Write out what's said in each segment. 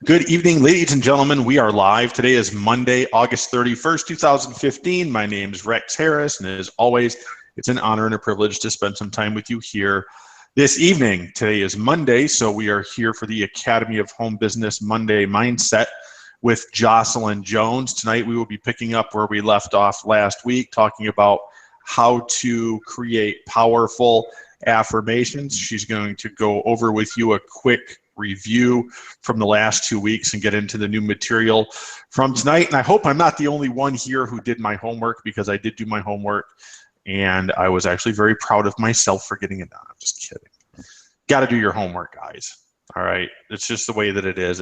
Good evening, ladies and gentlemen. We are live. Today is Monday, August 31st, 2015. My name is Rex Harris, and as always, it's an honor and a privilege to spend some time with you here this evening. Today is Monday, so we are here for the Academy of Home Business Monday Mindset with Jocelyn Jones. Tonight we will be picking up where we left off last week, talking about how to create powerful affirmations. She's going to go over with you a quick review from the last 2 weeks and get into the new material from tonight. And I hope I'm not the only one here who did my homework, because I did do my homework and I was actually very proud of myself for getting it done. I'm just kidding. Got to do your homework, guys. All right. It's just the way that it is.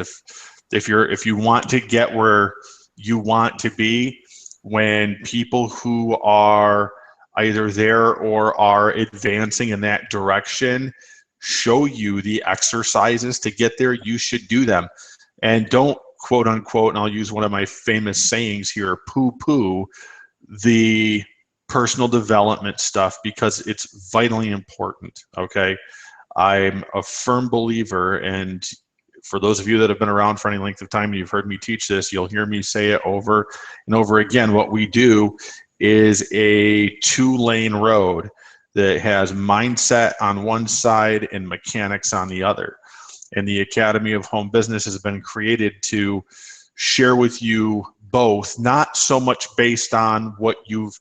If you want to get where you want to be, when people who are either there or are advancing in that direction show you the exercises to get there, you should do them. And don't, quote unquote, and I'll use one of my famous sayings here, poo-poo the personal development stuff, because it's vitally important, okay? I'm a firm believer, and for those of you that have been around for any length of time and you've heard me teach this, you'll hear me say it over and over again. What we do is a two-lane road that has mindset on one side and mechanics on the other. And the Academy of Home Business has been created to share with you both, not so much based on what you've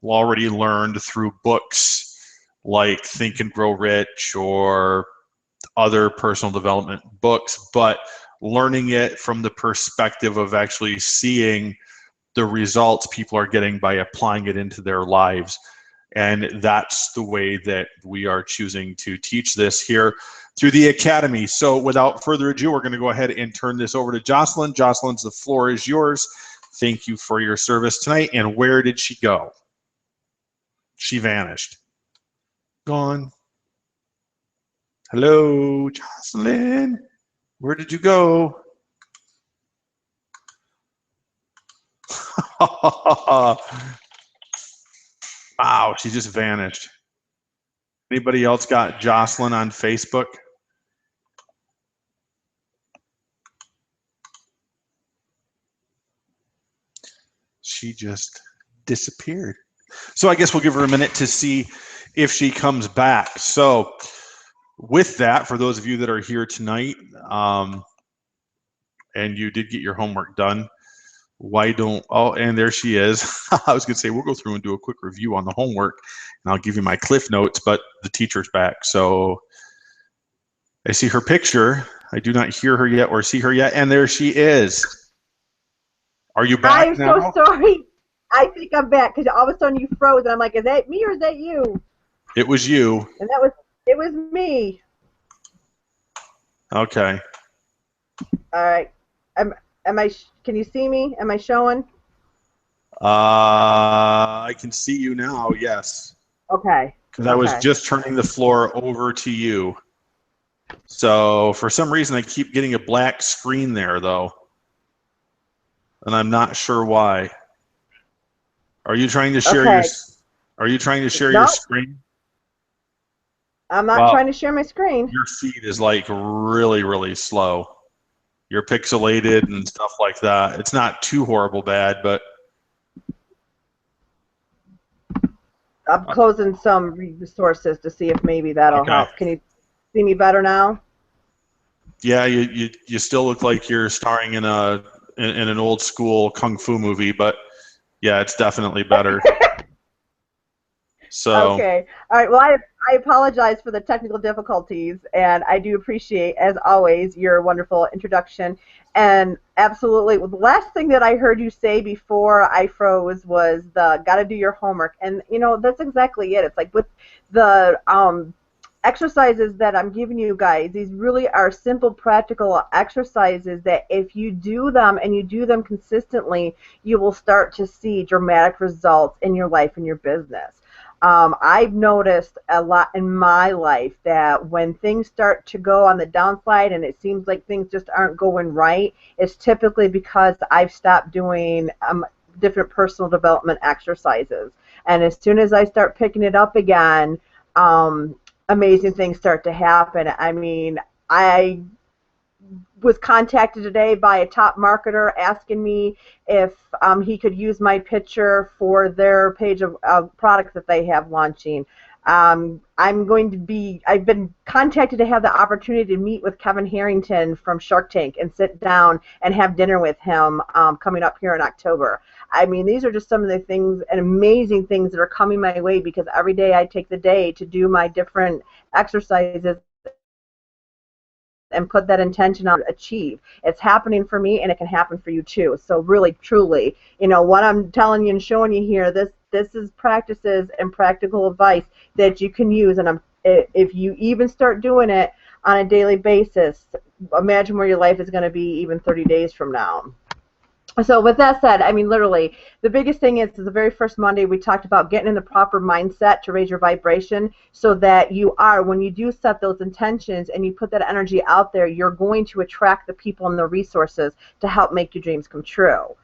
already learned through books like Think and Grow Rich or other personal development books, but learning it from the perspective of actually seeing the results people are getting by applying it into their lives. And that's the way that we are choosing to teach this here through the Academy. So without further ado, we're going to go ahead and turn this over to Jocelyn. Jocelyn, the floor is yours. Thank you for your service tonight. And where did she go? She vanished. Gone. Hello, Jocelyn. Where did you go? Wow, she just vanished. Anybody else got Jocelyn on Facebook? She just disappeared. So I guess we'll give her a minute to see if she comes back. So with that, for those of you that are here tonight, and you did get your homework done, and there she is. I was going to say, we'll go through and do a quick review on the homework, and I'll give you my cliff notes, but the teacher's back. So I see her picture. I do not hear her yet or see her yet, and there she is. Are you back now? I'm so sorry. I think I'm back, because all of a sudden you froze, and I'm like, is that me or is that you? It was you. And it was me. Okay. All right. Can you see me? Am I showing? I can see you now, yes. Okay. Because I was just turning the floor over to you. So for some reason, I keep getting a black screen there, though. And I'm not sure why. Are you trying to share your screen? I'm not trying to share my screen. Your feed is like really, really slow. You're pixelated and stuff like that. It's not too horrible bad, but I'm closing some resources to see if maybe that'll help. Can you see me better now? Yeah, you still look like you're starring in an old school kung fu movie, but yeah, it's definitely better. So okay. All right. Well, I apologize for the technical difficulties, and I do appreciate, as always, your wonderful introduction. And absolutely, the last thing that I heard you say before I froze was the "gotta do your homework," and that's exactly it. It's like with the exercises that I'm giving you guys, these really are simple, practical exercises that if you do them and you do them consistently, you will start to see dramatic results in your life and your business. I've noticed a lot in my life that when things start to go on the downside and it seems like things just aren't going right, it's typically because I've stopped doing different personal development exercises. And as soon as I start picking it up again, amazing things start to happen. I mean, I was contacted today by a top marketer asking me if he could use my picture for their page of products that they have launching. I've been contacted to have the opportunity to meet with Kevin Harrington from Shark Tank and sit down and have dinner with him coming up here in October. I mean, these are just some of the things and amazing things that are coming my way, because every day I take the day to do my different exercises and put that intention on to achieve. It's happening for me, and it can happen for you too. So really, truly, what I'm telling you and showing you here, this is practices and practical advice that you can use. And if you even start doing it on a daily basis, imagine where your life is going to be even 30 days from now. So with that said, I mean, literally, the biggest thing is the very first Monday we talked about getting in the proper mindset to raise your vibration, so that when you do set those intentions and you put that energy out there, you're going to attract the people and the resources to help make your dreams come true.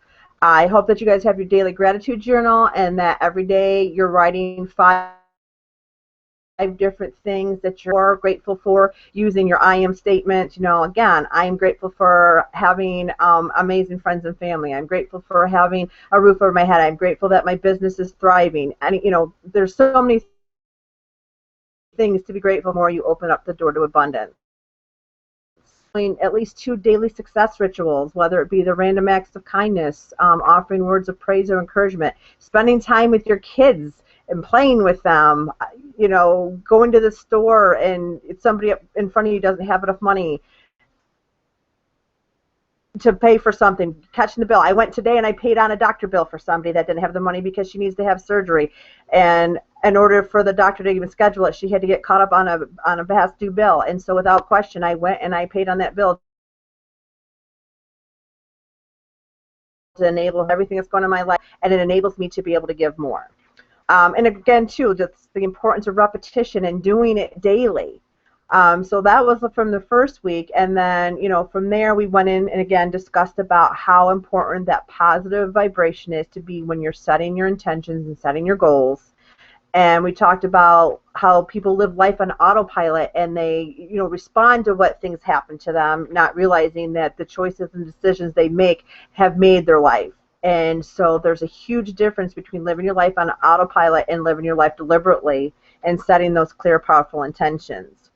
I hope that you guys have your daily gratitude journal, and that every day you're writing 5 different things that you're grateful for using your I am statement. Again, I am grateful for having amazing friends and family. I'm grateful for having a roof over my head. I'm grateful that my business is thriving. And there's so many things to be grateful for. The more you open up the door to abundance. At least 2 daily success rituals, whether it be the random acts of kindness, offering words of praise or encouragement, spending time with your kids and playing with them, going to the store and somebody up in front of you doesn't have enough money to pay for something, catching the bill. I went today and I paid on a doctor bill for somebody that didn't have the money because she needs to have surgery, and in order for the doctor to even schedule it, she had to get caught up on a past due bill. And so without question, I went and I paid on that bill to enable everything that's going on in my life, and it enables me to be able to give more. And again, too, just the importance of repetition and doing it daily. So that was from the first week, and then from there we went in and again discussed about how important that positive vibration is to be when you're setting your intentions and setting your goals. And we talked about how people live life on autopilot, and they respond to what things happen to them, not realizing that the choices and decisions they make have made their life. And so there's a huge difference between living your life on autopilot and living your life deliberately and setting those clear, powerful intentions.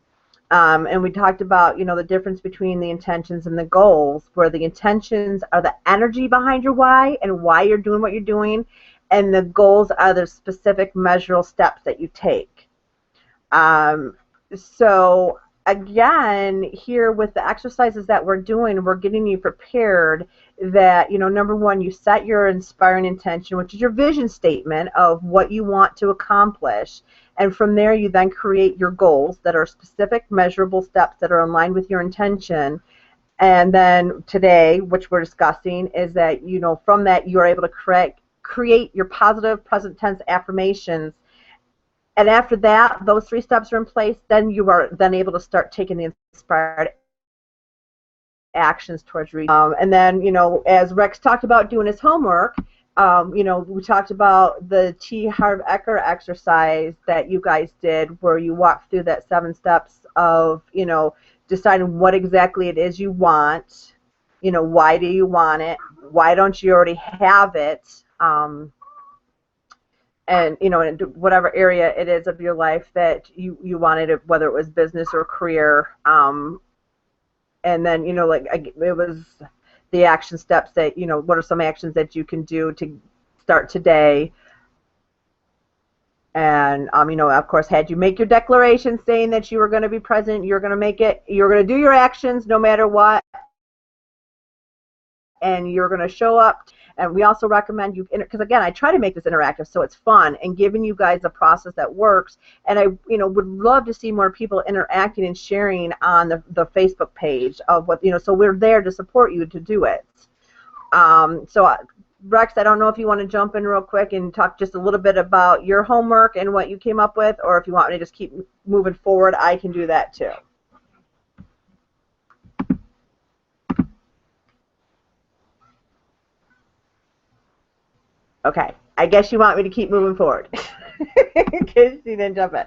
And we talked about, the difference between the intentions and the goals, where the intentions are the energy behind your why and why you're doing what you're doing, and the goals are the specific measurable steps that you take. So again, here with the exercises that we're doing, we're getting you prepared that, number one, you set your inspiring intention, which is your vision statement of what you want to accomplish. And from there, you then create your goals that are specific, measurable steps that are in line with your intention. And then today, which we're discussing, is that, from that, you're able to create your positive present tense affirmations. And after that, those 3 steps are in place, then you are then able to start taking the inspired actions towards reaching. And then, as Rex talked about doing his homework, we talked about the T. Harv Eker exercise that you guys did, where you walked through that 7 steps of, deciding what exactly it is you want. Why do you want it? Why don't you already have it? And in whatever area it is of your life that you wanted it, whether it was business or career. And then it was the action steps that what are some actions that you can do to start today. And of course, had you make your declaration saying that you were going to be present, you're going to make it, you're going to do your actions no matter what, and you're going to show up. And we also recommend you, because again, I try to make this interactive so it's fun and giving you guys a process that works. And I would love to see more people interacting and sharing on the Facebook page of what, so we're there to support you to do it. So Rex, I don't know if you want to jump in real quick and talk just a little bit about your homework and what you came up with, or if you want me to just keep moving forward, I can do that too. Okay, I guess you want me to keep moving forward in case you didn't jump in.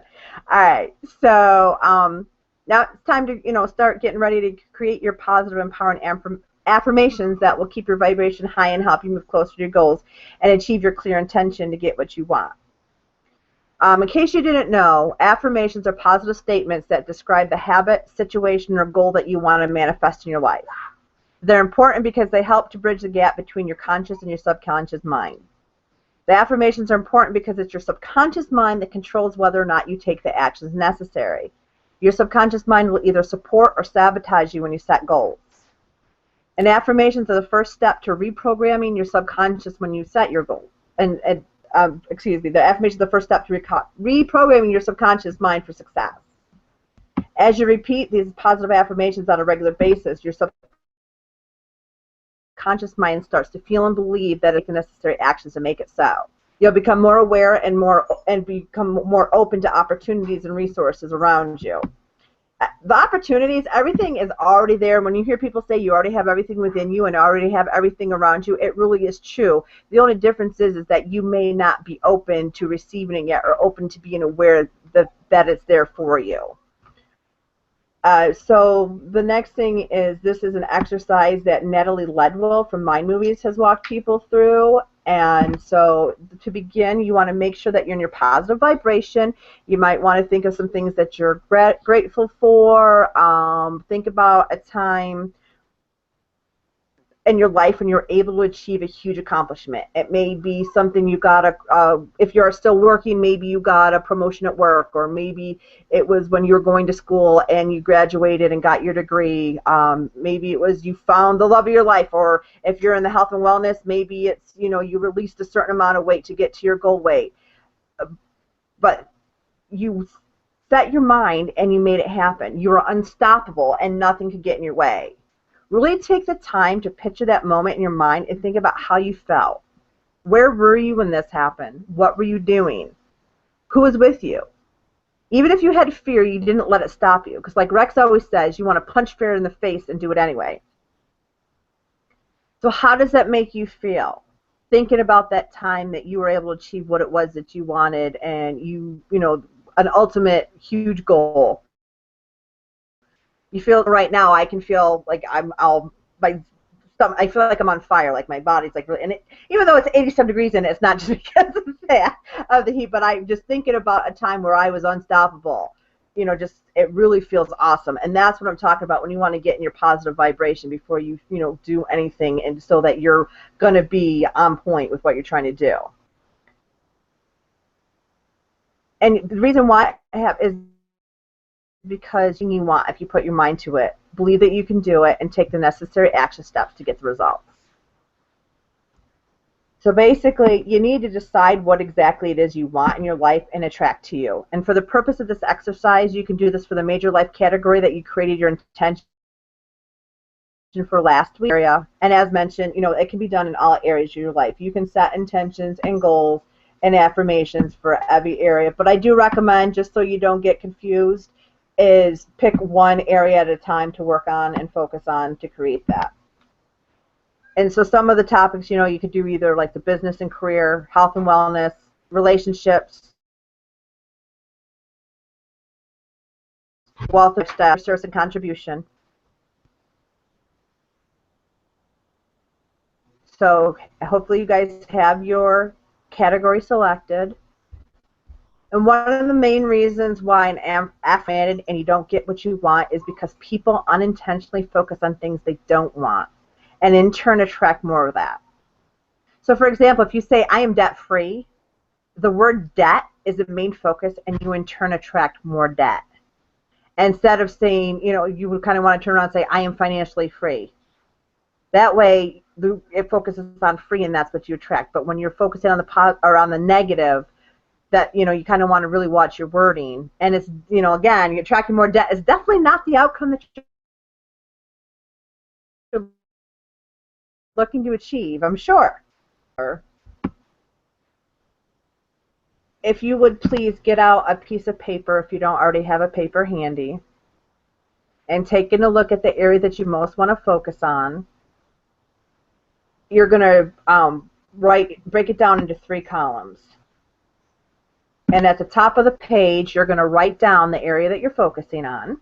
All right, so Now it's time to, start getting ready to create your positive, empowering affirmations that will keep your vibration high and help you move closer to your goals and achieve your clear intention to get what you want. In case you didn't know, affirmations are positive statements that describe the habit, situation, or goal that you want to manifest in your life. They're important because they help to bridge the gap between your conscious and your subconscious mind. The affirmations are important because it's your subconscious mind that controls whether or not you take the actions necessary. Your subconscious mind will either support or sabotage you when you set goals. And affirmations are the first step to reprogramming your subconscious when you set your goals. The affirmations are the first step to reprogramming your subconscious mind for success. As you repeat these positive affirmations on a regular basis, your subconscious mind starts to feel and believe that it's the necessary actions to make it so. You'll become more aware and become more open to opportunities and resources around you. The opportunities, everything is already there. When you hear people say you already have everything within you and already have everything around you, it really is true. The only difference is that you may not be open to receiving it yet or open to being aware that it's there for you. So the next thing is, this is an exercise that Natalie Ledwell from Mind Movies has walked people through. And so to begin, you want to make sure that you're in your positive vibration. You might want to think of some things that you're grateful for. Think about a time in your life when you're able to achieve a huge accomplishment. It may be something you got if you're still working, maybe you got a promotion at work, or maybe it was when you were going to school and you graduated and got your degree. Maybe it was you found the love of your life, or if you're in the health and wellness, maybe it's, you released a certain amount of weight to get to your goal weight. But you set your mind and you made it happen. You were unstoppable and nothing could get in your way. Really take the time to picture that moment in your mind and think about how you felt. Where were you when this happened? What were you doing? Who was with you? Even if you had fear, you didn't let it stop you. Because like Rex always says, you want to punch fear in the face and do it anyway. So how does that make you feel? Thinking about that time that you were able to achieve what it was that you wanted, and an ultimate huge goal. You feel right now, I can feel like I feel like I'm on fire, like my body's like really, and even though it's 87 degrees in it, it's not just because of the heat, but I'm just thinking about a time where I was unstoppable. It really feels awesome. And that's what I'm talking about when you want to get in your positive vibration before you, do anything, and so that you're going to be on point with what you're trying to do. And the reason why I have is because you want, if you put your mind to it, believe that you can do it, and take the necessary action steps to get the results. So basically, you need to decide what exactly it is you want in your life and attract to you. And for the purpose of this exercise, you can do this for the major life category that you created your intention for last week area. And as mentioned, it can be done in all areas of your life. You can set intentions and goals and affirmations for every area. But I do recommend, just so you don't get confused, is pick one area at a time to work on and focus on to create that. And so some of the topics, you could do either like the business and career, health and wellness, relationships, wealth, lifestyle, resource and contribution. So hopefully you guys have your category selected. And one of the main reasons why an affirmated and you don't get what you want is because people unintentionally focus on things they don't want, and in turn attract more of that. So for example, if you say, I am debt-free, the word debt is the main focus, and you in turn attract more debt. Instead of saying, you would kind of want to turn around and say, I am financially free. That way, it focuses on free, and that's what you attract. But when you're focusing on the negative, that you kind of want to really watch your wording, and it's again, you're attracting more debt is definitely not the outcome that you're looking to achieve, I'm sure. If you would please get out a piece of paper, if you don't already have a paper handy, and taking a look at the area that you most want to focus on. You're going to break it down into 3 columns. And at the top of the page, you're going to write down the area that you're focusing on.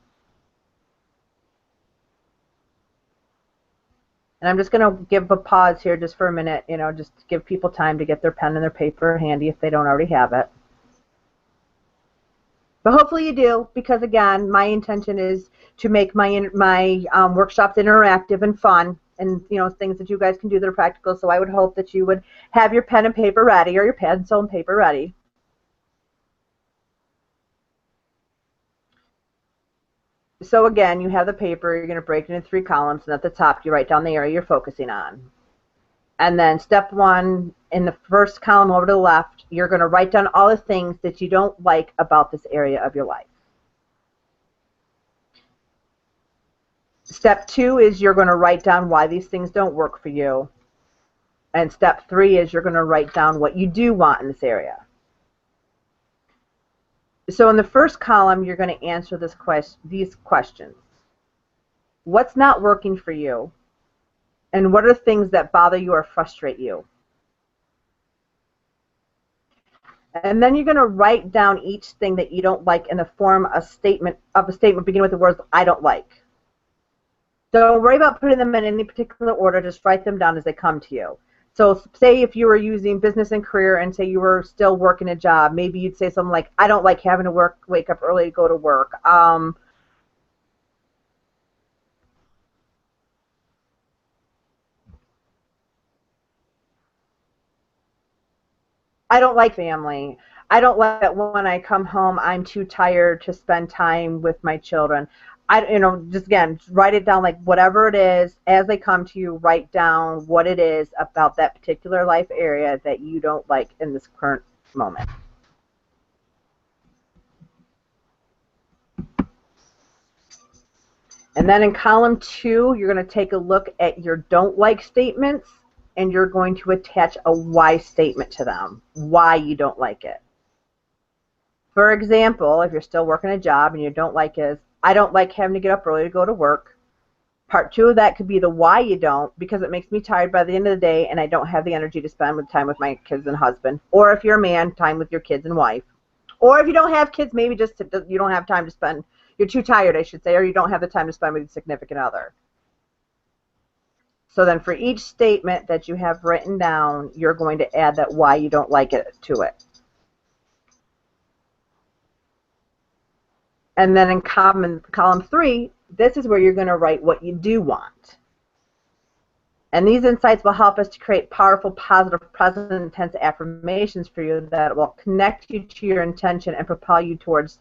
And I'm just going to give a pause here just for a minute, just to give people time to get their pen and their paper handy if they don't already have it. But hopefully you do, because again, my intention is to make my workshops interactive and fun, and things that you guys can do that are practical. So I would hope that you would have your pen and paper ready, or your pencil and paper ready. So again, you have the paper. You're going to break it into 3 columns, and at the top you write down the area you're focusing on. And then step 1, in the first column over to the left, you're going to write down all the things that you don't like about this area of your life. Step 2 is you're going to write down why these things don't work for you. And step 3 is you're going to write down what you do want in this area. So in the first column, you're going to answer these questions. What's not working for you? And what are things that bother you or frustrate you? And then you're going to write down each thing that you don't like in the form of a statement beginning with the words I don't like. Don't worry about putting them in any particular order. Just write them down as they come to you. So say if you were using business and career and say you were still working a job, maybe you'd say something like, I don't like having to wake up early to go to work. I don't like family. I don't like that when I come home, I'm too tired to spend time with my children. Just again, write it down, like whatever it is, as they come to you, write down what it is about that particular life area that you don't like in this current moment. And then in column 2, you're going to take a look at your don't like statements, and you're going to attach a why statement to them, why you don't like it. For example, if you're still working a job and you don't like it, I don't like having to get up early to go to work. Part 2 of that could be the why you don't, because it makes me tired by the end of the day and I don't have the energy to spend time with my kids and husband. Or if you're a man, time with your kids and wife. Or if you don't have kids, maybe just you don't have time to spend, you're too tired, I should say, or you don't have the time to spend with your significant other. So then for each statement that you have written down, you're going to add that why you don't like it to it. And then in column 3, this is where you're going to write what you do want. And these insights will help us to create powerful, positive, present, and tense affirmations for you that will connect you to your intention and propel you towards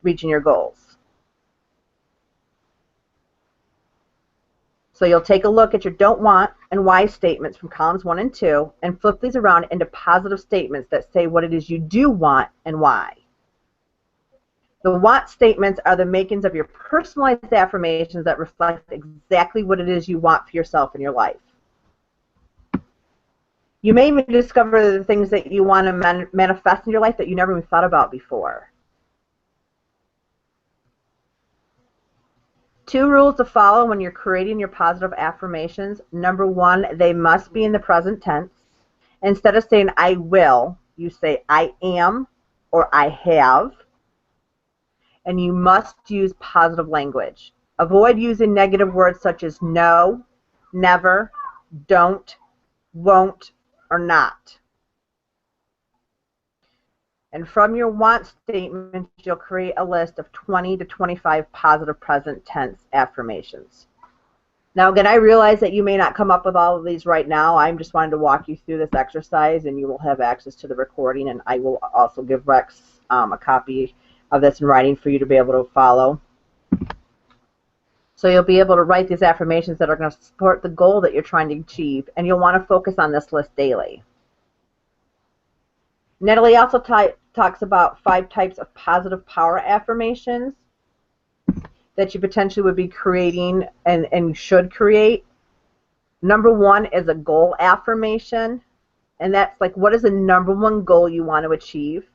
reaching your goals. So you'll take a look at your don't want and why statements from columns 1 and 2 and flip these around into positive statements that say what it is you do want and why. The want statements are the makings of your personalized affirmations that reflect exactly what it is you want for yourself in your life. You may even discover the things that you want to manifest in your life that you never even thought about before. 2 rules to follow when you're creating your positive affirmations. Number 1, they must be in the present tense. Instead of saying I will, you say I am or I have. And you must use positive language. Avoid using negative words such as no, never, don't, won't, or not. And from your want statements, you'll create a list of 20 to 25 positive present tense affirmations. Now, again, I realize that you may not come up with all of these right now. I'm just wanting to walk you through this exercise, and you will have access to the recording, and I will also give Rex a copy of this in writing for you to be able to follow. So you'll be able to write these affirmations that are going to support the goal that you're trying to achieve, and you'll want to focus on this list daily. Natalie also talks about 5 types of positive power affirmations that you potentially would be creating and should create. Number 1 is a goal affirmation, and that's like, what is the number 1 goal you want to achieve?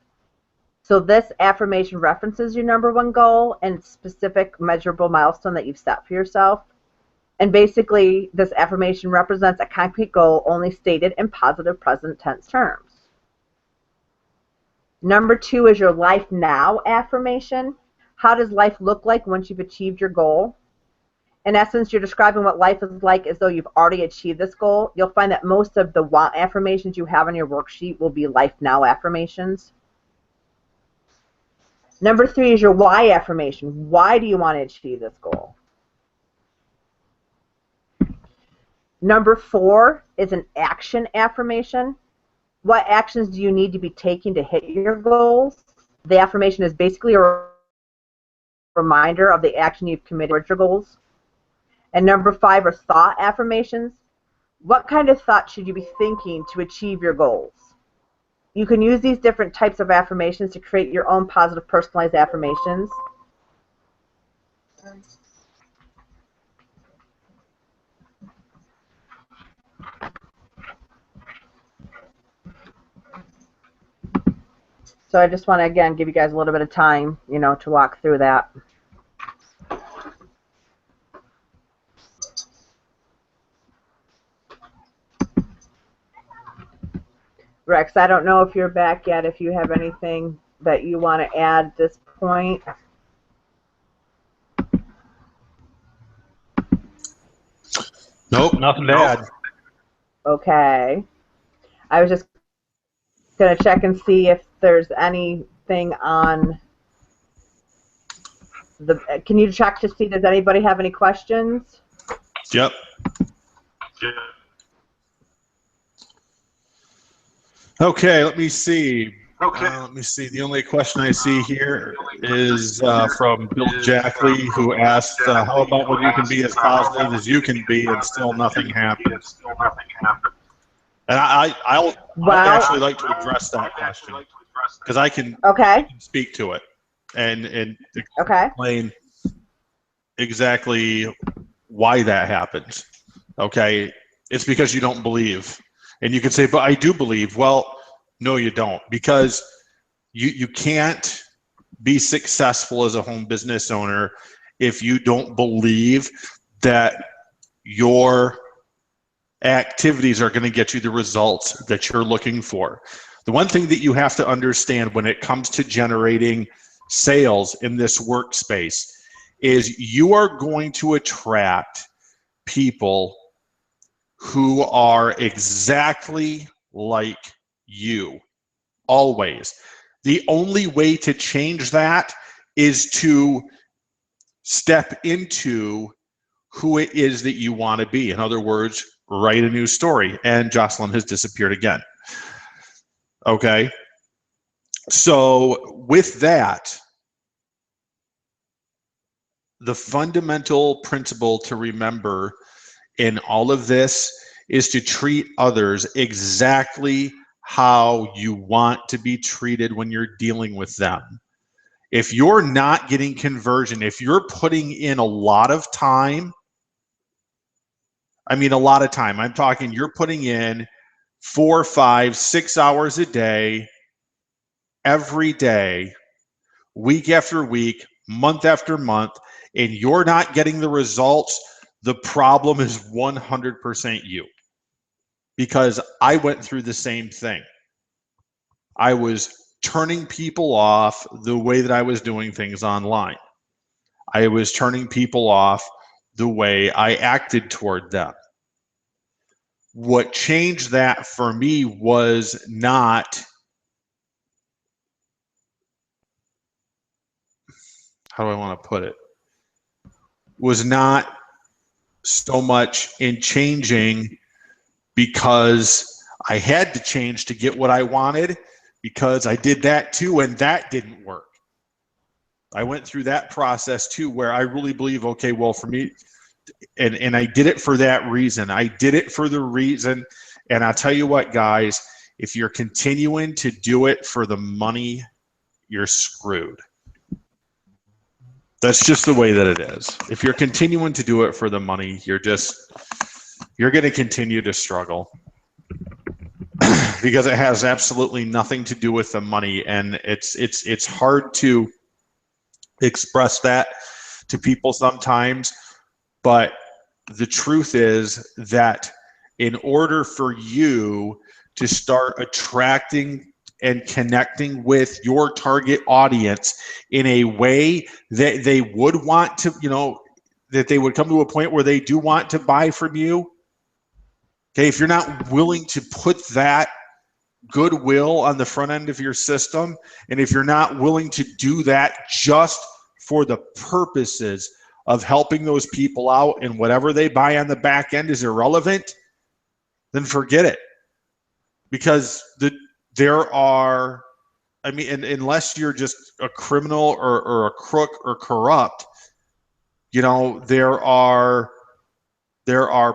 So this affirmation references your number 1 goal and specific measurable milestone that you've set for yourself. And basically, this affirmation represents a concrete goal only stated in positive present tense terms. Number 2 is your life now affirmation. How does life look like once you've achieved your goal? in essence, you're describing what life is like as though you've already achieved this goal. You'll find that most of the want affirmations you have on your worksheet will be life now affirmations. Number 3 is your why affirmation. Why do you want to achieve this goal? Number 4 is an action affirmation. What actions do you need to be taking to hit your goals? The affirmation is basically a reminder of the action you've committed towards your goals. And number 5 are thought affirmations. What kind of thought should you be thinking to achieve your goals? You can use these different types of affirmations to create your own positive personalized affirmations. So I just want to, again, give you guys a little bit of time, to walk through that. Rex, I don't know if you're back yet, if you have anything that you want to add at this point. Nope, nothing to add. Okay. I was just going to check and see if there's anything on the... Can you check to see, does anybody have any questions? Yep. Okay, let me see. The only question I see here is from Bill Jackley, who asked, how about when you can be as positive as you can be and still nothing happens? And I'd actually like to address that question, because I can speak to it and explain exactly why that happens. Okay, it's because you don't believe. And you can say, but I do believe. Well, no, you don't, because you can't be successful as a home business owner if you don't believe that your activities are going to get you the results that you're looking for. The one thing that you have to understand when it comes to generating sales in this workspace is you are going to attract people who are exactly like you, always. The only way to change that is to step into who it is that you want to be. In other words, write a new story. And Jocelyn has disappeared again. Okay? So with that, the fundamental principle to remember in all of this is to treat others exactly how you want to be treated when you're dealing with them. If you're not getting conversion, if you're putting in a lot of time, I mean a lot of time, I'm talking you're putting in 4, 5, 6 hours a day, every day, week after week, month after month, and you're not getting the results, the problem is 100% you. Because I went through the same thing. I was turning people off the way that I was doing things online. I was turning people off the way I acted toward them. What changed that for me was not, how do I want to put it? Was not so much in changing because I had to change to get what I wanted, because I did that too and that didn't work. I went through that process too, where I really believe, okay, well, for me, and I did it for that reason. I did it for the reason, and I'll tell you what, guys, if you're continuing to do it for the money, you're screwed. That's just the way that it is. If you're continuing to do it for the money, you're going to continue to struggle. Because it has absolutely nothing to do with the money, and it's hard to express that to people sometimes, but the truth is that in order for you to start attracting and connecting with your target audience in a way that they would want to, that they would come to a point where they do want to buy from you. Okay, if you're not willing to put that goodwill on the front end of your system, and if you're not willing to do that just for the purposes of helping those people out, and whatever they buy on the back end is irrelevant, then forget it. Because there are, I mean, unless you're just a criminal or a crook or corrupt, you know, there are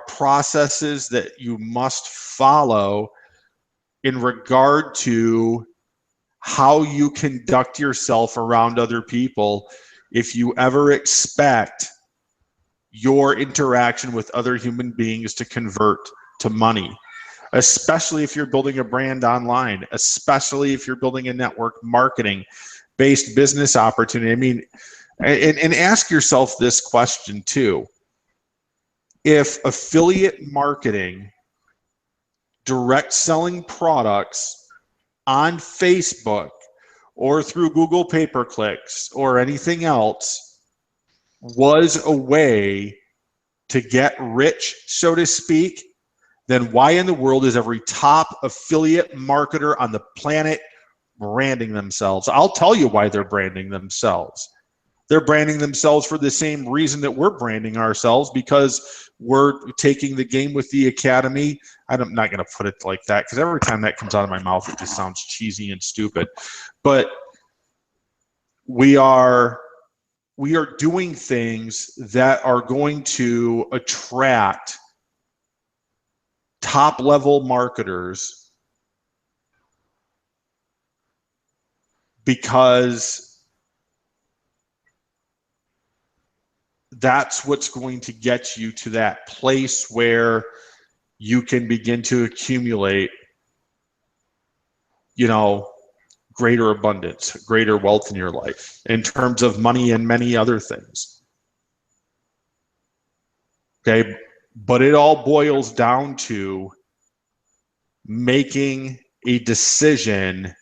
processes that you must follow in regard to how you conduct yourself around other people if you ever expect your interaction with other human beings to convert to money, especially if you're building a brand online, especially if you're building a network marketing based business opportunity. I mean, and ask yourself this question too. If affiliate marketing, direct selling products on Facebook or through Google pay-per-clicks or anything else was a way to get rich, so to speak, then why in the world is every top affiliate marketer on the planet branding themselves? I'll tell you why they're branding themselves. They're branding themselves for the same reason that we're branding ourselves, because we're taking the game with the academy. I'm not going to put it like that, because every time that comes out of my mouth, it just sounds cheesy and stupid. But we are doing things that are going to attract top-level marketers, because that's what's going to get you to that place where you can begin to accumulate, you know, greater abundance, greater wealth in your life in terms of money and many other things. Okay, but it all boils down to making a decision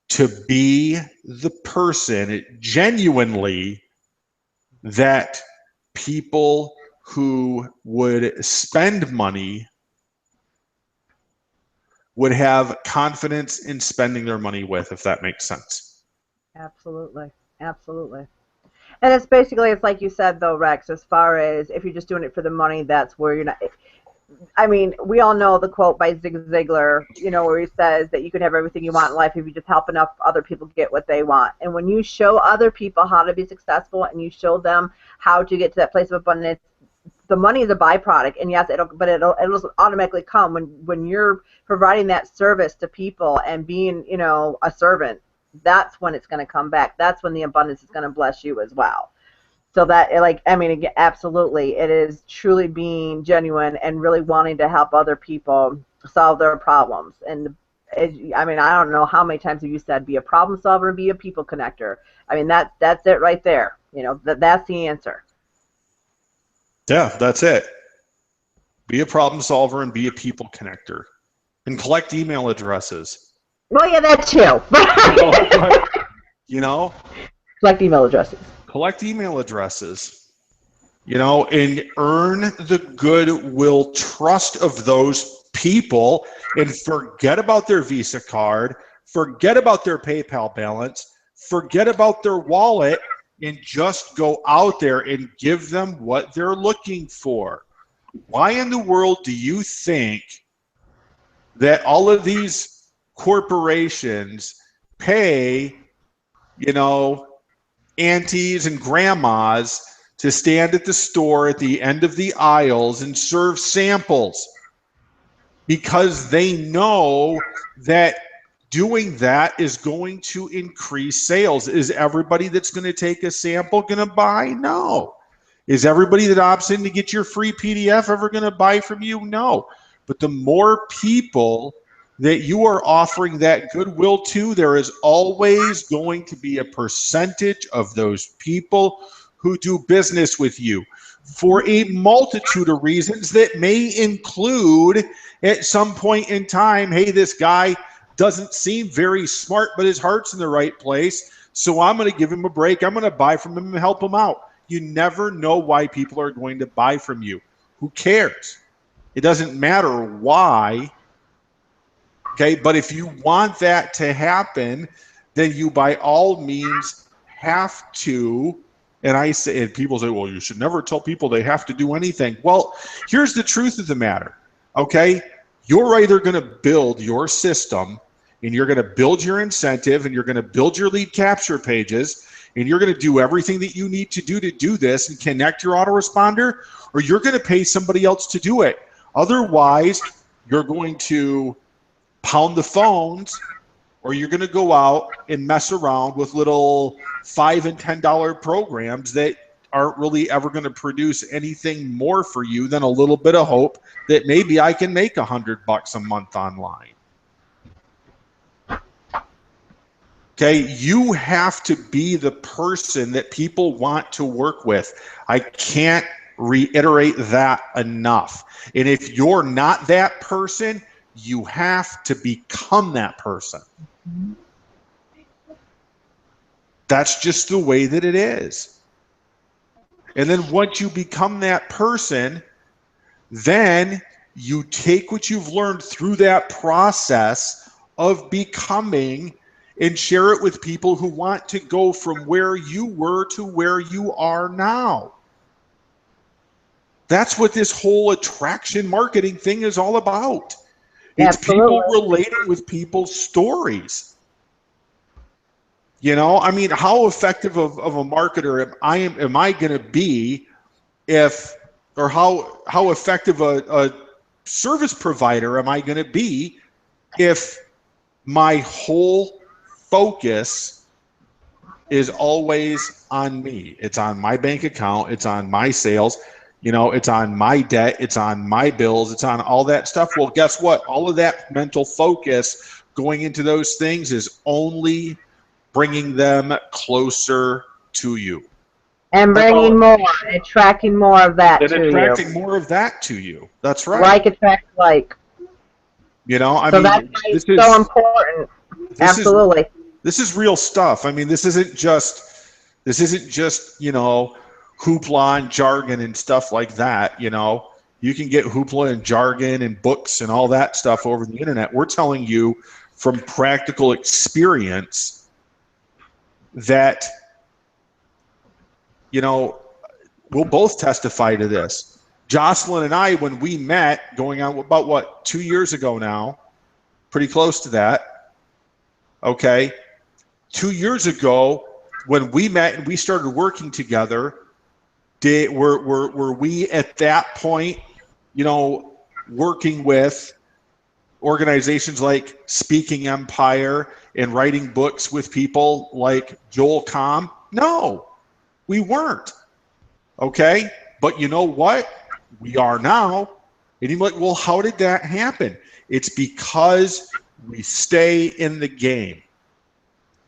to be the person genuinely that people who would spend money would have confidence in spending their money with, if that makes sense. Absolutely. Absolutely. And it's basically, it's like you said, though, Rex, as far as if you're just doing it for the money, that's where you're not. I mean, we all know the quote by Zig Ziglar, you know, where he says that you can have everything you want in life if you just help enough other people get what they want. And when you show other people how to be successful and you show them how to get to that place of abundance, the money is a byproduct. And yes, it'll automatically come when you're providing that service to people and being, you know, a servant. That's when it's going to come back. That's when the abundance is going to bless you as well. So that, like, I mean, absolutely, it is truly being genuine and really wanting to help other people solve their problems. And I mean, I don't know how many times have you said, be a problem solver and be a people connector. I mean, that's it right there. You know, that's the answer. Yeah, that's it. Be a problem solver and be a people connector, and collect email addresses. Well, yeah, that too. You know, collect email addresses. Collect email addresses, you know, and earn the goodwill, trust of those people, and forget about their Visa card, forget about their PayPal balance, forget about their wallet, and just go out there and give them what they're looking for. Why in the world do you think that all of these corporations pay, you know, aunties and grandmas to stand at the store at the end of the aisles and serve samples? Because they know that doing that is going to increase sales. Is everybody that's going to take a sample going to buy? No. Is everybody that opts in to get your free PDF ever going to buy from you? No. But the more people that you are offering that goodwill to, there is always going to be a percentage of those people who do business with you for a multitude of reasons that may include at some point in time, hey, this guy doesn't seem very smart, but his heart's in the right place, so I'm going to give him a break. I'm going to buy from him and help him out. You never know why people are going to buy from you. Who cares? It doesn't matter why. Okay, but if you want that to happen, then you by all means have to. And I say, and people say, well, you should never tell people they have to do anything. Well, here's the truth of the matter. Okay, you're either going to build your system, and you're going to build your incentive, and you're going to build your lead capture pages, and you're going to do everything that you need to do this and connect your autoresponder, or you're going to pay somebody else to do it. Otherwise, you're going to pound the phones, or you're going to go out and mess around with little $5 and $10 programs that aren't really ever going to produce anything more for you than a little bit of hope that maybe I can make $100 a month online. Okay, you have to be the person that people want to work with. I can't reiterate that enough. And if you're not that person, you have to become that person. That's just the way that it is. And then once you become that person, then you take what you've learned through that process of becoming and share it with people who want to go from where you were to where you are now. That's what this whole attraction marketing thing is all about. It's Absolutely. people relating with people's stories. You know, I mean, how effective of a marketer am I going to be if, or how effective a service provider am I going to be if my whole focus is always on me? It's on my bank account. It's on my sales. You know, it's on my debt. It's on my bills. It's on all that stuff. Well, guess what? All of that mental focus going into those things is only bringing them closer to you. And bringing more, attracting more of that And to you. attracting more of that to you. That's right. Like attracts like. You know, I so mean, that's why it's so important. Absolutely. This is real stuff. I mean, this isn't just, you know, hoopla and jargon and stuff like that. You know, you can get hoopla and jargon and books and all that stuff over the internet. We're telling you from practical experience that, you know, we'll both testify to this. Jocelyn and I, when we met, going on about 2 years ago now, pretty close to that. Okay. 2 years ago, when we met and we started working together, were we at that point, you know, working with organizations like Speaking Empire and writing books with people like Joel Comm? No, we weren't. Okay. But you know what? We are now. And you're like, well, how did that happen? It's because we stay in the game.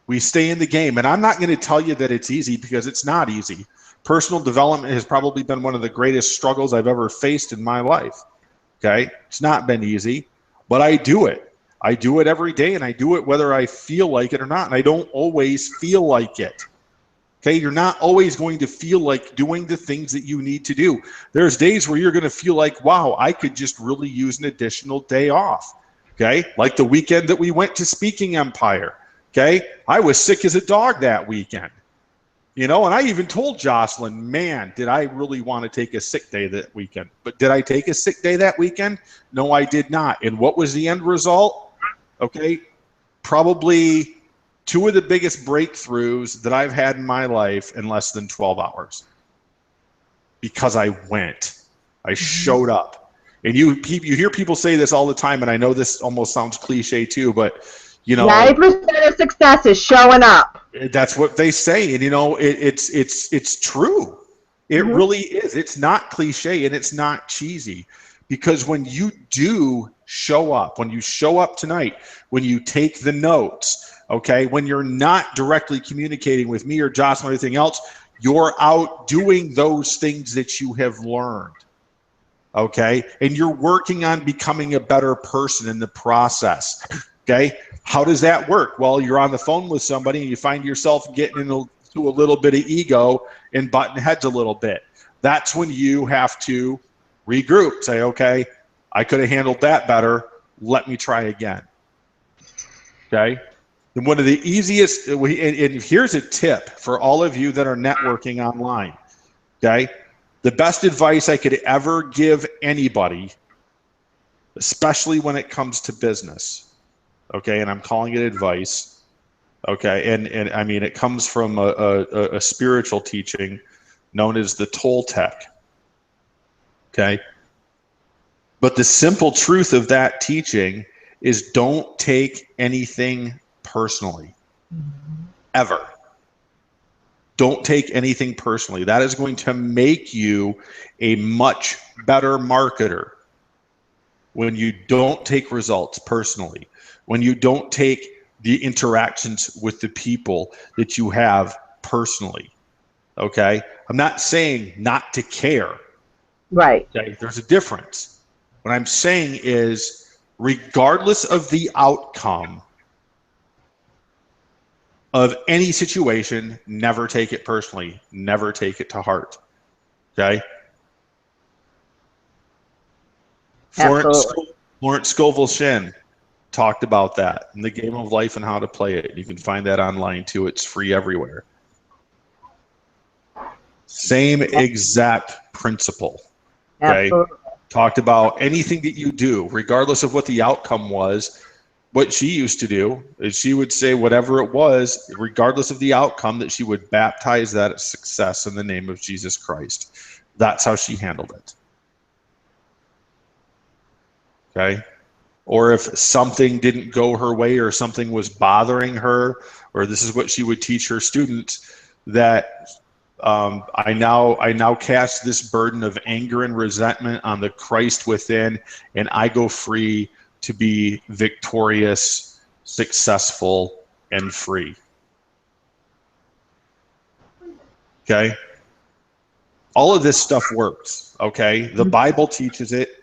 We stay in the game. And I'm not going to tell you that it's easy, because it's not easy. Personal development has probably been one of the greatest struggles I've ever faced in my life. Okay. It's not been easy, but I do it. I do it every day, and I do it whether I feel like it or not. And I don't always feel like it. Okay, you're not always going to feel like doing the things that you need to do. There's days where you're going to feel like, wow, I could just really use an additional day off. Okay, like the weekend that we went to Speaking Empire. Okay, I was sick as a dog that weekend. You know, and I even told Jocelyn, man, did I really want to take a sick day that weekend? But did I take a sick day that weekend? No, I did not. And what was the end result? Okay, probably two of the biggest breakthroughs that I've had in my life in less than 12 hours. Because I went. I showed up. And you hear people say this all the time, and I know this almost sounds cliche too, but you know, 90% of success is showing up. That's what they say, and you know, it's true. It really is. It's not cliche, and it's not cheesy, because when you do show up, when you show up tonight, when you take the notes, okay, when you're not directly communicating with me or Jocelyn or anything else, you're out doing those things that you have learned, okay, and you're working on becoming a better person in the process. Okay, how does that work? Well, you're on the phone with somebody and you find yourself getting into to a little bit of ego and button heads a little bit. That's when you have to regroup. Say, okay, I could have handled that better. Let me try again. Okay? And one of the easiest, and here's a tip for all of you that are networking online. Okay? The best advice I could ever give anybody, especially when it comes to business, okay, and I'm calling it advice, okay, and I mean, it comes from a spiritual teaching known as the Toltec, okay? But the simple truth of that teaching is don't take anything personally, ever. Don't take anything personally. That is going to make you a much better marketer when you don't take results personally, when you don't take the interactions with the people that you have personally. Okay? I'm not saying not to care. Right. Okay? There's a difference. What I'm saying is, regardless of the outcome of any situation, never take it personally. Never take it to heart. Okay? Absolutely. Florence Scovel Shinn talked about that in The Game of Life and How to Play It. You can find that online too. It's free everywhere. Same exact principle. Okay? Absolutely. Talked about anything that you do, regardless of what the outcome was. What she used to do is she would say whatever it was, regardless of the outcome, that she would baptize that as success in the name of Jesus Christ. That's how she handled it. Okay? Or if something didn't go her way or something was bothering her, or this is what she would teach her students, that I now cast this burden of anger and resentment on the Christ within, and I go free to be victorious, successful, and free. Okay? All of this stuff works, okay? The Bible teaches it.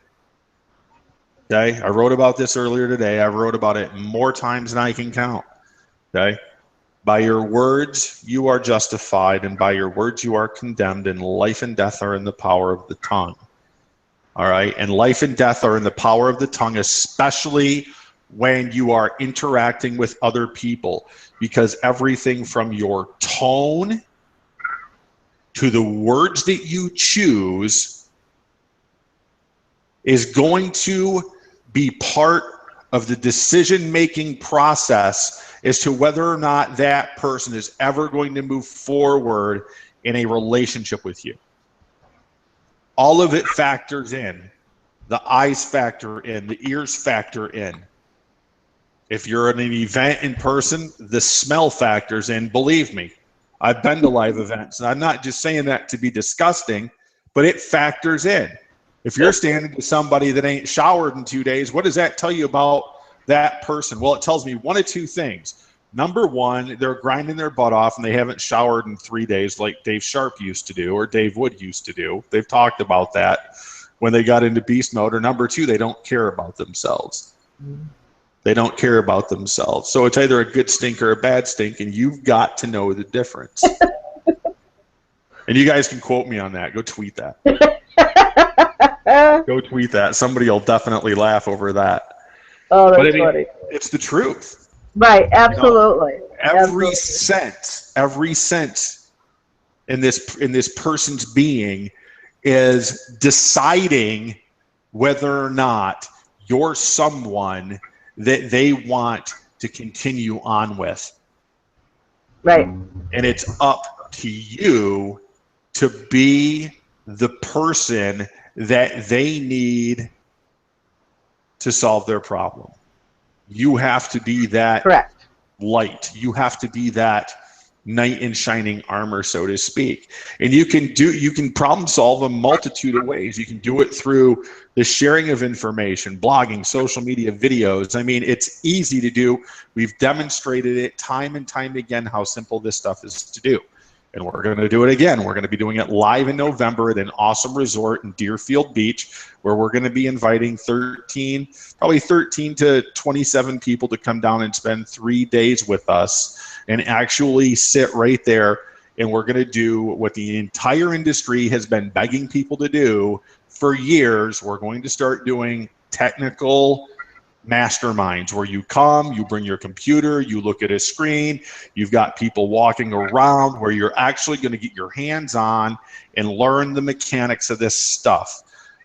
Okay? I wrote about this earlier today. I wrote about it more times than I can count. Okay? By your words you are justified, and by your words you are condemned, and life and death are in the power of the tongue. All right? And life and death are in the power of the tongue, especially when you are interacting with other people, because everything from your tone to the words that you choose is going to be part of the decision-making process as to whether or not that person is ever going to move forward in a relationship with you. All of it factors in. The eyes factor in, the ears factor in. If you're at an event in person, the smell factors in. Believe me, I've been to live events, and I'm not just saying that to be disgusting, but it factors in. If you're standing with somebody that ain't showered in 2 days, what does that tell you about that person? Well, it tells me one of two things. Number one, they're grinding their butt off and they haven't showered in 3 days like Dave Sharp used to do or Dave Wood used to do. They've talked about that when they got into beast mode. Or number two, they don't care about themselves. They don't care about themselves. So it's either a good stink or a bad stink, and you've got to know the difference. And you guys can quote me on that. Go tweet that. Go tweet that. Somebody will definitely laugh over that. Oh, that's But I mean, funny. it's the truth. Right, absolutely. You know, every cent in this person's being is deciding whether or not you're someone that they want to continue on with. Right. And it's up to you to be the person that they need to solve their problem. You have to be that Correct. light. You have to be that knight in shining armor, so to speak. And you can problem solve a multitude of ways. You can do it through the sharing of information, blogging, social media, videos. I mean, it's easy to do. We've demonstrated it time and time again how simple this stuff is to do. And we're going to do it again. We're going to be doing it live in November at an awesome resort in Deerfield Beach, where we're going to be inviting probably 13 to 27 people to come down and spend 3 days with us and actually sit right there and we're going to do what the entire industry has been begging people to do for years. We're going to start doing technical masterminds where you come, you bring your computer, you look at a screen, you've got people walking around where you're actually going to get your hands on and learn the mechanics of this stuff.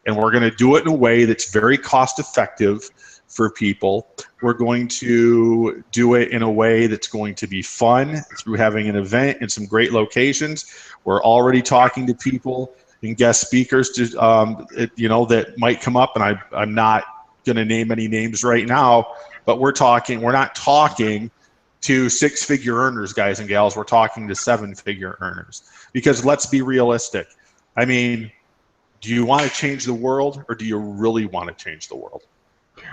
And we're going to do it in a way that's very cost effective for people. We're going to do it in a way that's going to be fun through having an event in some great locations. We're already talking to people and guest speakers to, that might come up, and I'm not going to name any names right now, but we're not talking to six-figure earners, guys and gals. We're talking to seven-figure earners, because let's be realistic. I mean, do you want to change the world, or do you really want to change the world?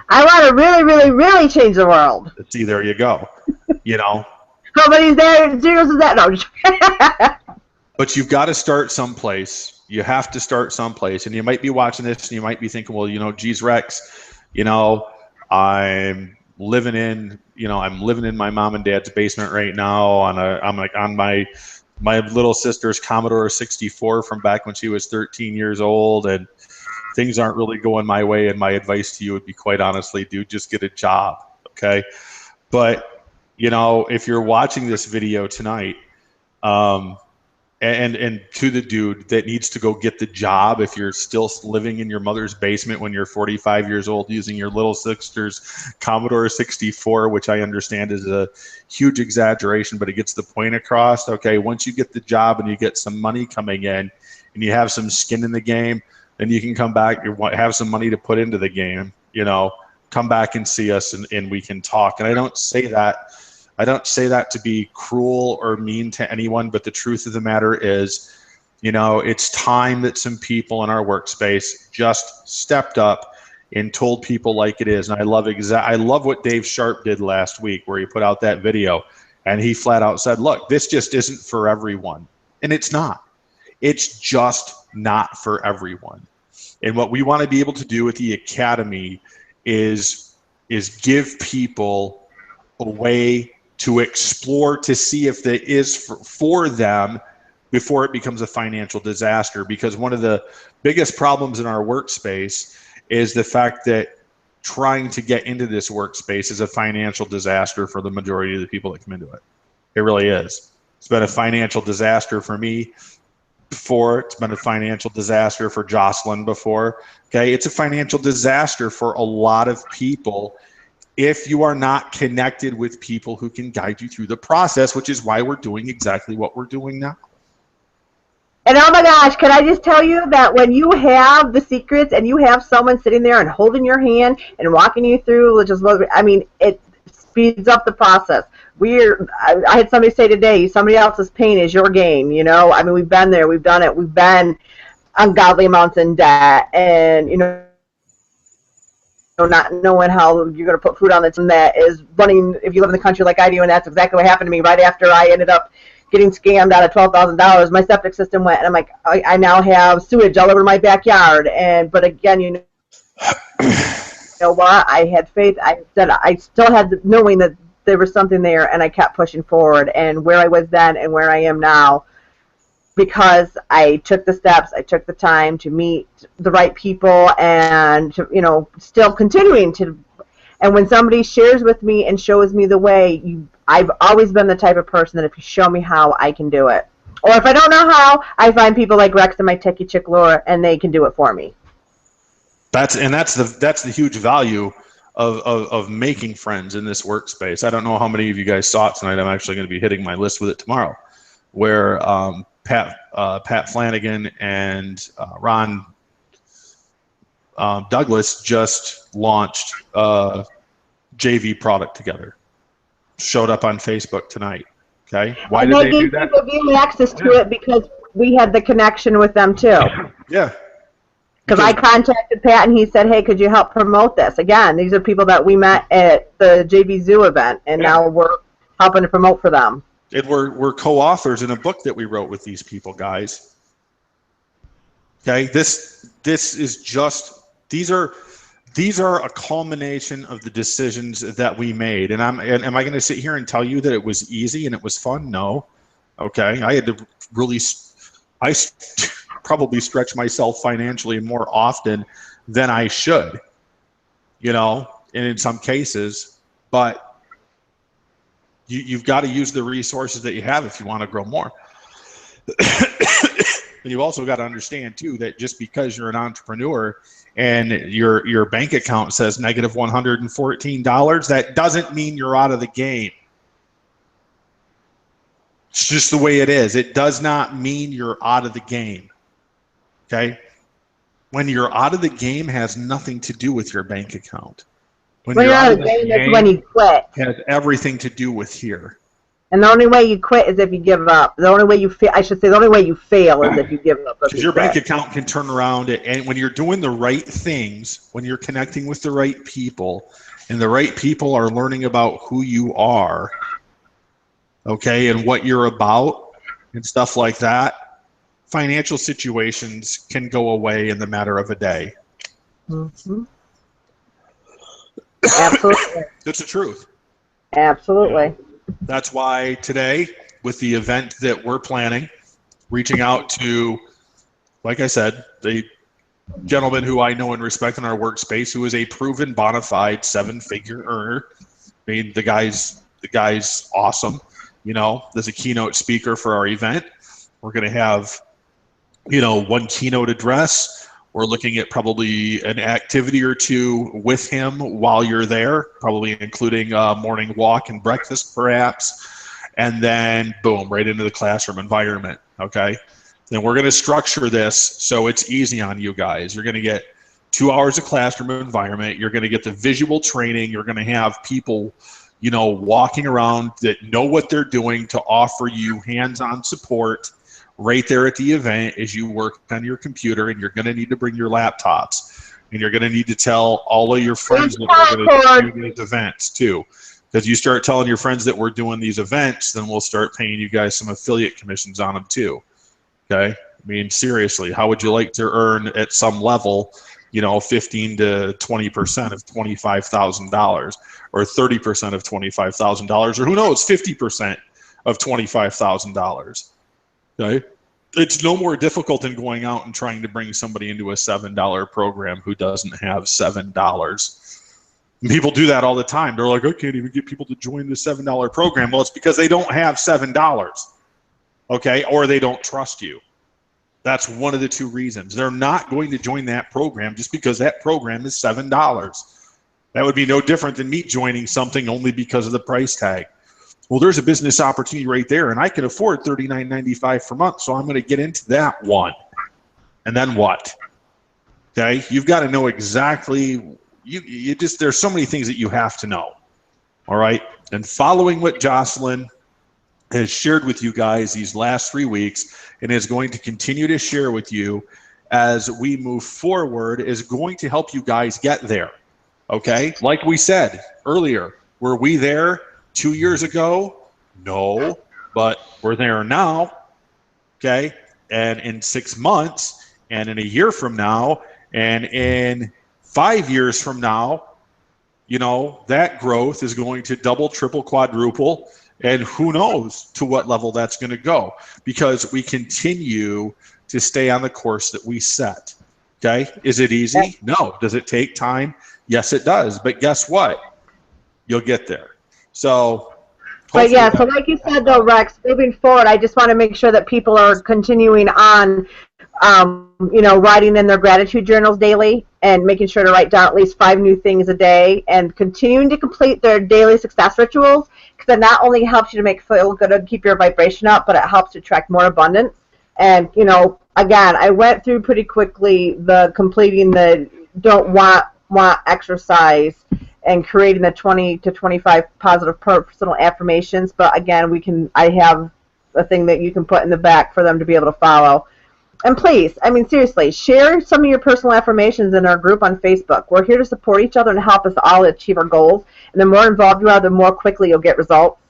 I want to really, really, really change the world. See, there you go. How many zeros is that? No. But you've got to start someplace. You have to start someplace. And you might be watching this and you might be thinking, well, geez, Rex, I'm living in my mom and dad's basement right now. I'm on my little sister's Commodore 64 from back when she was 13 years old, and things aren't really going my way. And my advice to you would be, quite honestly, dude, just get a job. Okay. But, if you're watching this video tonight, and to the dude that needs to go get the job, if you're still living in your mother's basement when you're 45 years old using your little sister's Commodore 64, which I understand is a huge exaggeration, but it gets the point across. Okay, once you get the job and you get some money coming in and you have some skin in the game, then you can come back, you have some money to put into the game, come back and see us, and we can talk. And I don't say that to be cruel or mean to anyone, but the truth of the matter is, it's time that some people in our workspace just stepped up and told people like it is. And I love what Dave Sharp did last week, where he put out that video and he flat out said, look, this just isn't for everyone. And it's not. It's just not for everyone. And what we want to be able to do with the Academy is give people a way to explore, to see if there is for them before it becomes a financial disaster. Because one of the biggest problems in our workspace is the fact that trying to get into this workspace is a financial disaster for the majority of the people that come into it. It really is. It's been a financial disaster for me before. It's been a financial disaster for Jocelyn before. Okay, it's a financial disaster for a lot of people if you are not connected with people who can guide you through the process, which is why we're doing exactly what we're doing now. And oh my gosh, can I just tell you that when you have the secrets and you have someone sitting there and holding your hand and walking you through, it speeds up the process. I had somebody say today, somebody else's pain is your gain. We've been there, we've done it, we've been ungodly amounts in debt, and not knowing how you're going to put food on the table that is running if you live in the country like I do. And that's exactly what happened to me right after I ended up getting scammed out of $12,000. My septic system went, and I'm like, I now have sewage all over my backyard. But again, you know what? I had faith. I said I still had knowing that there was something there, and I kept pushing forward. And where I was then and where I am now, because I took the steps, I took the time to meet the right people, and to, still continuing to. And when somebody shares with me and shows me the way, I've always been the type of person that if you show me how, I can do it. Or if I don't know how, I find people like Rex and my techie chick Laura, and they can do it for me. That's the huge value of making friends in this workspace. I don't know how many of you guys saw it tonight. I'm actually going to be hitting my list with it tomorrow, where Pat Flanagan and Ron Douglas just launched a JV product together. Showed up on Facebook tonight. Okay, why did they do that? People gave access to it because we had the connection with them too. Yeah. Because I contacted Pat and he said, "Hey, could you help promote this?" Again, these are people that we met at the JV Zoo event, and now we're helping to promote for them. And we're co-authors in a book that we wrote with these people, guys. Okay, this is just these are a culmination of the decisions that we made. And am I going to sit here and tell you that it was easy and it was fun? No, Okay, I had to really, probably stretch myself financially more often than I should, and in some cases, but you've got to use the resources that you have if you want to grow more. And you've also got to understand too that just because you're an entrepreneur and your bank account says negative $114, that doesn't mean you're out of the game. It's just the way it is. It does not mean you're out of the game. Okay? When you're out of the game has nothing to do with your bank account. When you're out of the game, that's when you quit. Has everything to do with here. And the only way you quit is if you give up. The only way you fail, I should say, the only way you fail is if you give up. Because your bank account can turn around, and when you're doing the right things, when you're connecting with the right people, and the right people are learning about who you are, okay, and what you're about, and stuff like that, financial situations can go away in the matter of a day. Mm-hmm. Absolutely. That's the truth. Absolutely. That's why today, with the event that we're planning, reaching out to, like I said, the gentleman who I know and respect in our workspace, who is a proven bona fide 7-figure earner. I mean, the guy's awesome. There's a keynote speaker for our event. We're going to have, one keynote address. We're looking at probably an activity or two with him while you're there, probably including a morning walk and breakfast perhaps, and then boom, right into the classroom environment, okay? And we're going to structure this so it's easy on you guys. You're going to get 2 hours of classroom environment. You're going to get the visual training. You're going to have people, walking around that know what they're doing to offer you hands-on support right there at the event as you work on your computer, and you're going to need to bring your laptops, and you're going to need to tell all of your friends that we're going to do these events too, because you start telling your friends that we're doing these events, then we'll start paying you guys some affiliate commissions on them too. Okay, I mean, seriously, how would you like to earn at some level 15 to 20% of $25,000, or 30% of $25,000, or who knows, 50% of $25,000? Okay, it's no more difficult than going out and trying to bring somebody into a $7 program who doesn't have $7. And people do that all the time. They're like, I can't even get people to join the $7 program. Well, it's because they don't have $7, okay, or they don't trust you. That's one of the two reasons. They're not going to join that program just because that program is $7. That would be no different than me joining something only because of the price tag. Well, there's a business opportunity right there, and I can afford $39.95 per month, so I'm going to get into that one. And then what? Okay, you've got to know exactly. There's so many things that you have to know. All right, and following what Jocelyn has shared with you guys these last 3 weeks, and is going to continue to share with you as we move forward, is going to help you guys get there. Okay, like we said earlier, were we there 2 years ago? No, but we're there now, okay? And in 6 months, and in a year from now, and in 5 years from now, that growth is going to double, triple, quadruple, and who knows to what level that's going to go, because we continue to stay on the course that we set, okay? Is it easy? No. Does it take time? Yes, it does. But guess what? You'll get there. So, but yeah, so like you said though, Rex, moving forward, I just want to make sure that people are continuing on, writing in their gratitude journals daily, and making sure to write down at least 5 new things a day, and continuing to complete their daily success rituals, because that not only helps you to make feel good and keep your vibration up, but it helps to attract more abundance. And, again, I went through pretty quickly the completing the don't want exercise, and creating the 20 to 25 positive personal affirmations. But again, I have a thing that you can put in the back for them to be able to follow. And please, seriously, share some of your personal affirmations in our group on Facebook. We're here to support each other and help us all achieve our goals. And the more involved you are, the more quickly you'll get results.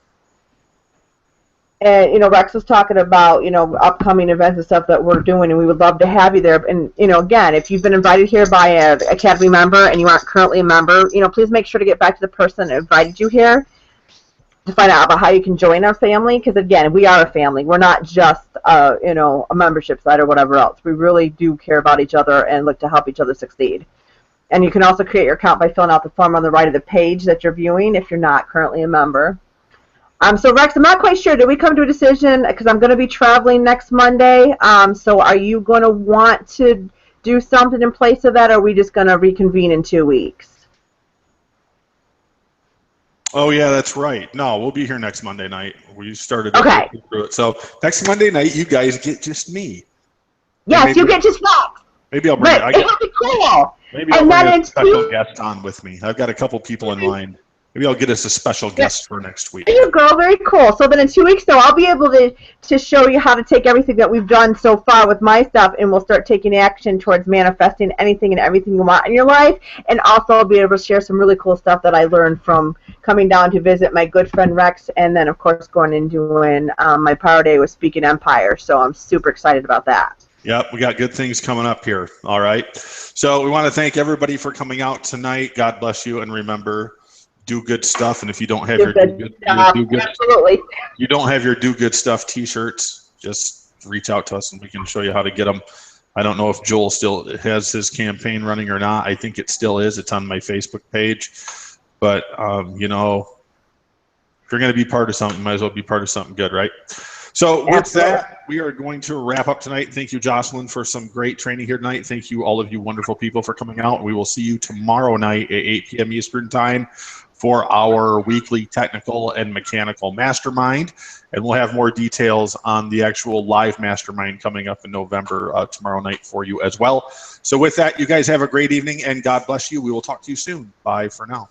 And, Rex was talking about, upcoming events and stuff that we're doing, and we would love to have you there. And, again, if you've been invited here by an Academy member and you aren't currently a member, please make sure to get back to the person that invited you here to find out about how you can join our family, because again, we are a family. We're not just a membership site or whatever else. We really do care about each other and look to help each other succeed. And you can also create your account by filling out the form on the right of the page that you're viewing if you're not currently a member. So Rex, I'm not quite sure. Did we come to a decision? Because I'm going to be traveling next Monday. So are you going to want to do something in place of that, or are we just going to reconvene in 2 weeks? Oh yeah, that's right. No, we'll be here next Monday night. We started okay. Through it. So next Monday night, you guys get just me. Yes, you get just Rex. Maybe I'll bring it. It'll be cool. Maybe I'll bring a special guest on with me. I've got a couple people in mind. Maybe I'll get us a special guest for next week. There you go. Very cool. So then in 2 weeks, though, I'll be able to show you how to take everything that we've done so far with my stuff, and we'll start taking action towards manifesting anything and everything you want in your life. And also I'll be able to share some really cool stuff that I learned from coming down to visit my good friend Rex, and then, of course, going and doing my Power Day with Speaking Empire. So I'm super excited about that. Yep, we got good things coming up here. All right. So we want to thank everybody for coming out tonight. God bless you, and remember, do good stuff. And if you don't have absolutely, you don't have your do good stuff T-shirts, just reach out to us and we can show you how to get them. I don't know if Joel still has his campaign running or not. I think it still is. It's on my Facebook page. But if you're going to be part of something, you might as well be part of something good, right? So with that, we are going to wrap up tonight. Thank you, Jocelyn, for some great training here tonight. Thank you, all of you wonderful people, for coming out. We will see you tomorrow night at 8 p.m. Eastern Time for our weekly technical and mechanical mastermind. And we'll have more details on the actual live mastermind coming up in November tomorrow night for you as well. So with that, you guys have a great evening, and God bless you. We will talk to you soon. Bye for now.